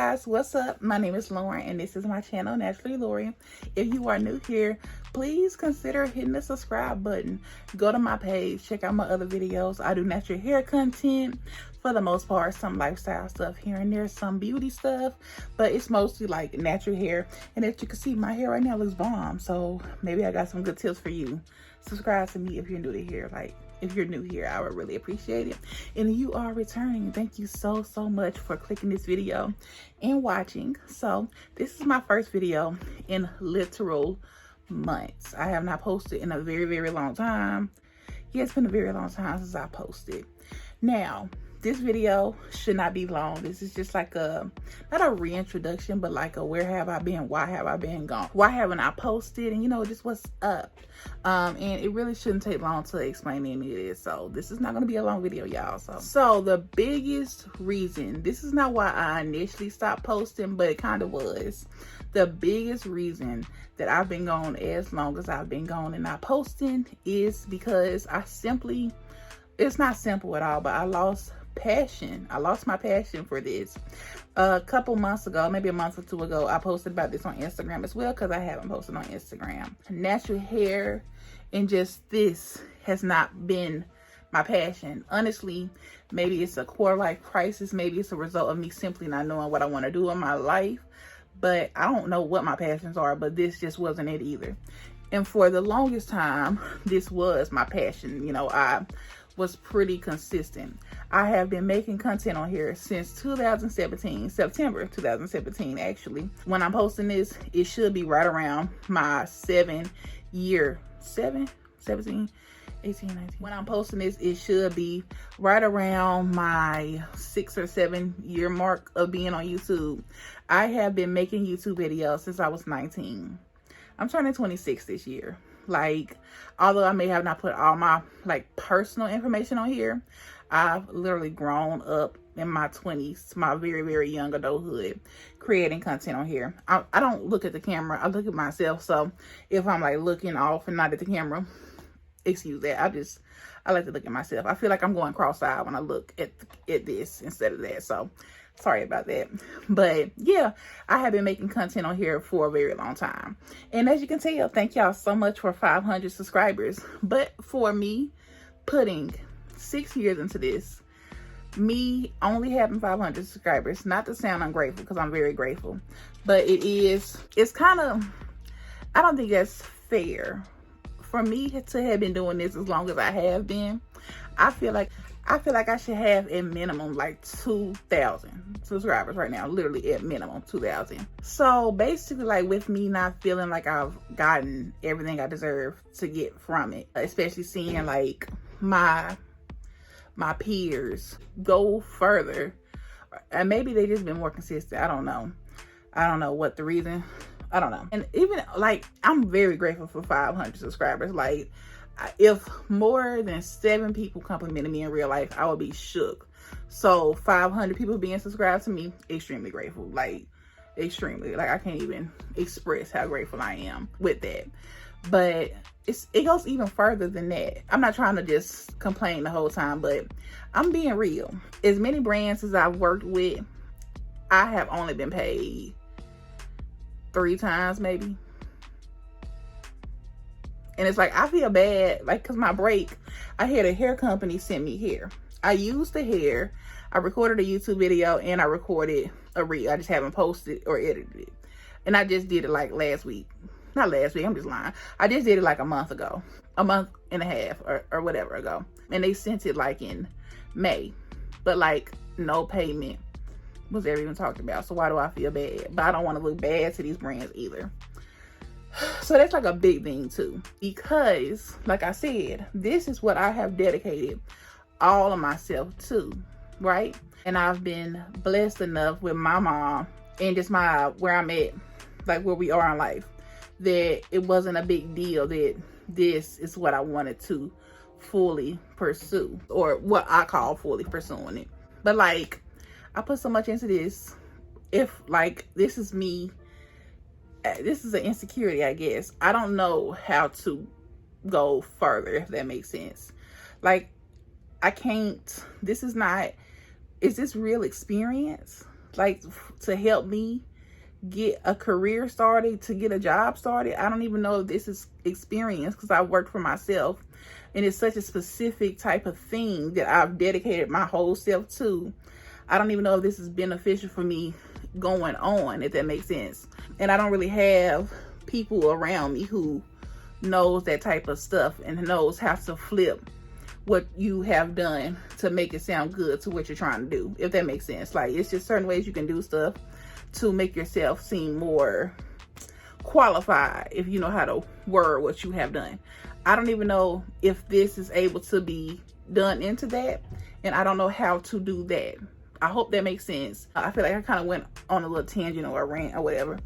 guys, what's up? My name is Lauren and this is my channel, Naturally Lauren. If you are new here, please consider hitting the subscribe button. Go to my page, check out my other videos. I do natural hair content for the most part, some lifestyle stuff here and there, some beauty stuff, but it's mostly like natural hair. And as you can see, my hair right now looks bomb, so maybe I got some good tips for you. Subscribe to me if you're new to here. If you're new here, I would really appreciate it. And if you are returning, thank you so much for clicking this video and watching. So this is my first video in literal months. I have not posted in a very long time. Yeah, it's been a very long time since I posted. Now, this video should not be long. This is just like a, not a reintroduction, but like a where have I been, why have I been gone, why haven't I posted, and you know, just what's up. And it really shouldn't take long to explain any of this, so this is not going to be a long video, y'all. So the biggest reason, this is not why I initially stopped posting, but it kind of was. The biggest reason that I've been gone as long as I've been gone and not posting is because I simply, it's not simple at all, but I lost passion. I lost my passion for this. A couple months ago, maybe a month or two ago, I posted about this on Instagram as well, because I haven't posted on Instagram. Natural hair and just this has not been my passion. Honestly, maybe it's a quarter life crisis. Maybe it's a result of me simply not knowing what I want to do in my life. But I don't know what my passions are, but this just wasn't it either. And for the longest time, this was my passion. You know, I was pretty consistent. I have been making content on here since 2017, September 2017 actually. When I'm posting this, it should be right around my 17, 18, 19. When I'm posting this, it should be right around my 6 or 7 year mark of being on YouTube. I have been making YouTube videos since I was 19. I'm turning 26 this year. Like, although I may have not put all my like personal information on here, I've literally grown up in my 20s, my very young adulthood, creating content on here. I don't look at the camera, I look at myself. So if I'm like looking off and not at the camera, excuse that. I like to look at myself. I feel like I'm going cross-eyed when I look at this instead of that. So sorry about that. But yeah, I have been making content on here for a very long time. And as you can tell, thank y'all so much for 500 subscribers. But for me, putting 6 years into this, me only having 500 subscribers, not to sound ungrateful, because I'm very grateful, but it's kind of, I don't think that's fair for me to have been doing this as long as I have been. I feel like I should have at minimum like 2,000 subscribers right now, literally at minimum 2,000. So basically, like, with me not feeling like I've gotten everything I deserve to get from it, especially seeing like my peers go further, and maybe they just been more consistent. I don't know what the reason, I don't know. And even like, I'm very grateful for 500 subscribers. Like, if more than 7 people complimented me in real life, I would be shook. So 500 people being subscribed to me, extremely grateful. Like, extremely, like, I can't even express how grateful I am with that. But it goes even further than that. I'm not trying to just complain the whole time, but I'm being real. As many brands as I've worked with, I have only been paid 3 times maybe. And it's like, I feel bad, like, because my break, I had a hair company send me hair. I used the hair, I recorded a YouTube video, and I recorded a reel. I just haven't posted or edited it. And I just did it like last week. Not last week, I'm just lying. I just did it like a month ago. A month and a half or whatever ago. And they sent it like in May. But like, no payment was ever even talked about. So why do I feel bad? But I don't want to look bad to these brands either. So that's like a big thing too, because like I said, this is what I have dedicated all of myself to, right? And I've been blessed enough with my mom and just where I'm at, like where we are in life, that it wasn't a big deal that this is what I wanted to fully pursue, or what I call fully pursuing it. But like, I put so much into this. If like, this is me, this is an insecurity, I guess. I don't know how to go further, if that makes sense. Like, I can't, this is not, is this real experience? like to help me get a career started, to get a job started. I don't even know if this is experience, because I worked for myself and it's such a specific type of thing that I've dedicated my whole self to. I don't even know if this is beneficial for me going on, if that makes sense. And I don't really have people around me who knows that type of stuff and knows how to flip what you have done to make it sound good to what you're trying to do, if that makes sense. Like, it's just certain ways you can do stuff to make yourself seem more qualified if you know how to word what you have done. I don't even know if this is able to be done into that, and I don't know how to do that. I hope that makes sense. I feel like I kind of went on a little tangent or a rant or whatever,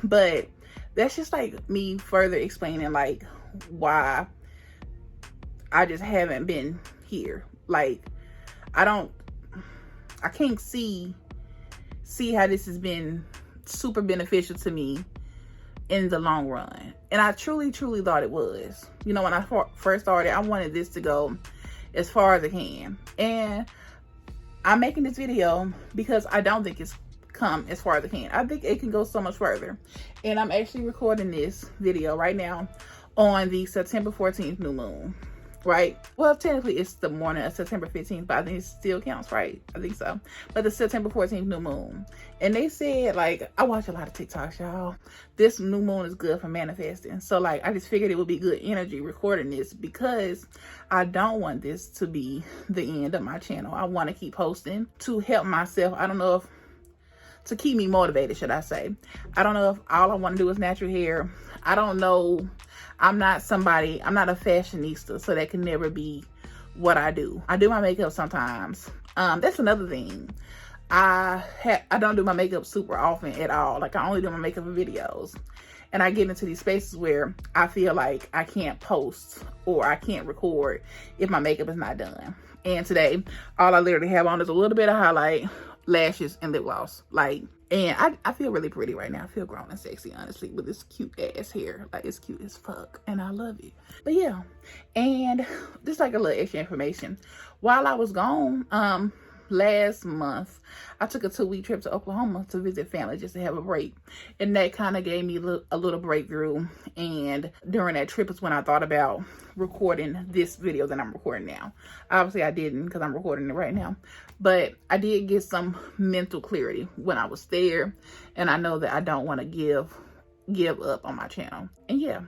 but that's just like me further explaining like why I just haven't been here. Like, I can't see how this has been super beneficial to me in the long run. And I truly thought it was. You know, when I first started, I wanted this to go as far as it can. And I'm making this video because I don't think it's come as far as it can. I think it can go so much further. And I'm actually recording this video right now on the September 14th new moon. Right? Well, technically it's the morning of September 15th, but I think it still counts, right? I think so. But the September 14th new moon. And they said, like, I watch a lot of TikToks, y'all. This new moon is good for manifesting. So, like, I just figured it would be good energy recording this, because I don't want this to be the end of my channel. I want to keep posting to help myself. I don't know if, to keep me motivated, should I say. I don't know if all I want to do is natural hair. I don't know. I'm not a fashionista, so that can never be what I do. I do my makeup sometimes. That's another thing. I don't do my makeup super often at all. Like, I only do my makeup for videos. And I get into these spaces where I feel like I can't post or I can't record if my makeup is not done. And today, all I literally have on is a little bit of highlight, lashes, and lip gloss. Like, and I feel really pretty right now. I feel grown and sexy, honestly, with this cute ass hair. Like, it's cute as fuck, and I love it. But yeah, and just like a little extra information. While I was gone, last month, I took a 2-week trip to Oklahoma to visit family, just to have a break. And that kind of gave me a little breakthrough. And during that trip is when I thought about recording this video that I'm recording now. Obviously I didn't, because I'm recording it right now. But I did get some mental clarity when I was there. And I know that I don't want to give up on my channel. And yeah.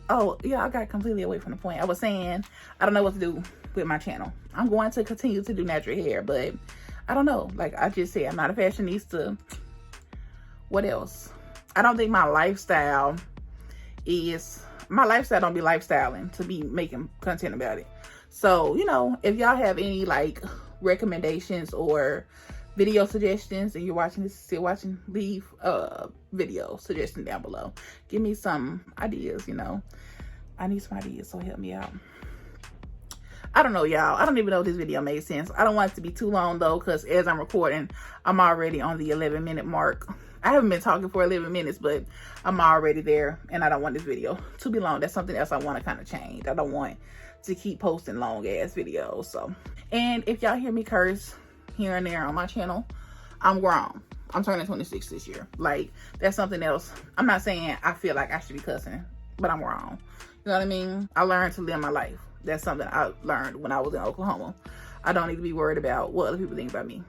Oh, yeah, I got completely away from the point. I was saying, I don't know what to do with my channel. I'm going to continue to do natural hair, but I don't know. Like I just said, I'm not a fashionista. What else? I don't think my lifestyle don't be lifestyling to be making content about it. So, you know, if y'all have any like recommendations or video suggestions and you're watching this, still watching, leave a video suggestion down below. Give me some ideas, you know. I need some ideas, so help me out. I don't know, y'all. I don't even know if this video made sense. I don't want it to be too long though, because as I'm recording, I'm already on the 11-minute mark. I haven't been talking for 11 minutes, but I'm already there, and I don't want this video to be long. That's something else I want to kind of change. I don't want to keep posting long ass videos. So, and if y'all hear me curse here and there on my channel, I'm grown. I'm turning 26 this year. Like, that's something else. I'm not saying I feel like I should be cussing, but I'm wrong. You know what I mean? I learned to live my life. That's something I learned when I was in Oklahoma. I don't need to be worried about what other people think about me.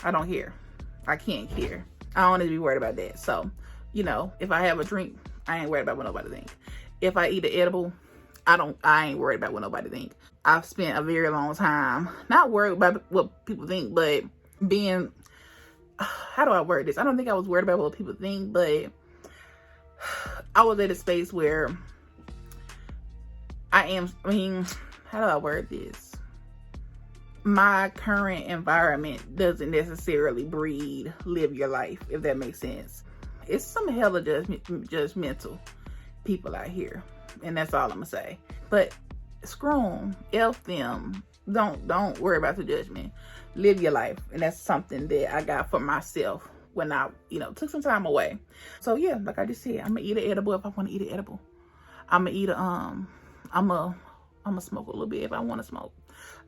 I don't care. I can't care. I don't need to be worried about that. So, you know, if I have a drink, I ain't worried about what nobody think. If I eat an edible, I ain't worried about what nobody think. I've spent a very long time not worried about what people think, but being, how do I word this? I don't think I was worried about what people think, but I was at a space where how do I word this? My current environment doesn't necessarily breed live your life, if that makes sense. It's some hella judgmental people out here, and that's all I'm gonna say. But screw them, F them. Don't worry about the judgment. Live your life, and that's something that I got for myself when I, took some time away. So yeah, like I just said, I'm gonna eat an edible if I want to eat an edible. I'm gonna eat I'm gonna smoke a little bit if I want to smoke.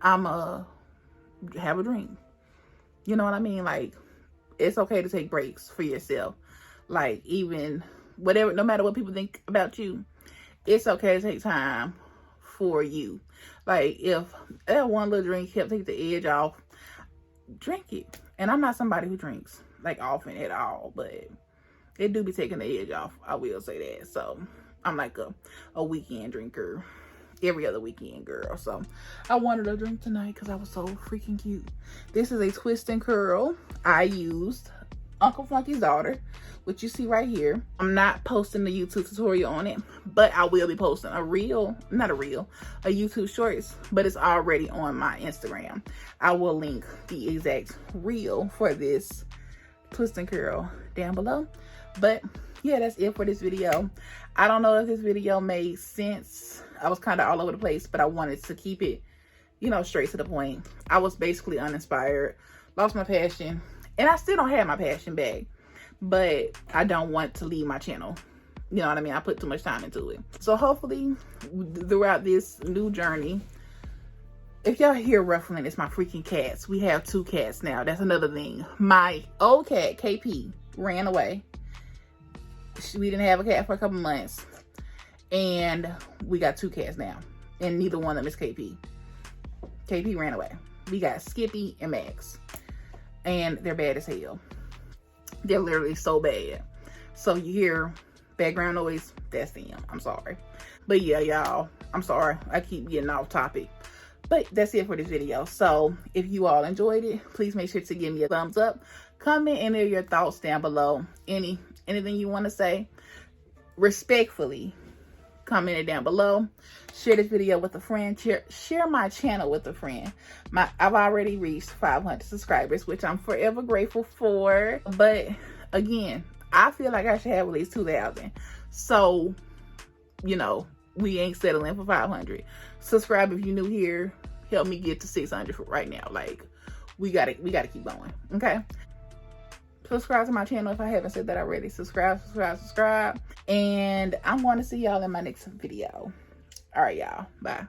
I'm gonna have a drink. You know what I mean? Like, it's okay to take breaks for yourself. Like, even whatever, no matter what people think about you, it's okay to take time for you. Like, if that one little drink helped take the edge off, drink it. And I'm not somebody who drinks like often at all, but it do be taking the edge off. I will say that. So I'm like a weekend drinker, every other weekend girl. So I wanted a drink tonight because I was so freaking cute. This is a twist and curl. I used Uncle Flunky's Daughter, which you see right here. I'm not posting the YouTube tutorial on it, but I will be posting a YouTube shorts, but it's already on my Instagram. I will link the exact reel for this twist and curl down below. But yeah, that's it for this video. I don't know if this video made sense. I was kind of all over the place, but I wanted to keep it, you know, straight to the point. I was basically uninspired, lost my passion, and I still don't have my passion back, but I don't want to leave my channel. You know what I mean? I put too much time into it. So hopefully throughout this new journey, if y'all hear ruffling, it's my freaking cats. We have 2 cats now. That's another thing. My old cat, KP, ran away. We didn't have a cat for a couple months, and we got 2 cats now, and neither one of them is KP. KP ran away. We got Skippy and Max, and they're bad as hell. They're literally so bad. So you hear background noise, that's them. I'm sorry. But yeah, y'all, I'm sorry. I keep getting off topic. But that's it for this video. So if you all enjoyed it, please make sure to give me a thumbs up. Comment any of your thoughts down below. Anything you want to say, respectfully, comment it down below. Share this video with a friend. Share my channel with a friend. I've already reached 500 subscribers, which I'm forever grateful for. But again, I feel like I should have at least 2,000. So, you know, we ain't settling for 500. Subscribe if you're new here. Help me get to 600 for right now. Like, we gotta keep going. Okay. Subscribe to my channel if I haven't said that already. Subscribe. And I'm going to see y'all in my next video. All right, y'all. Bye.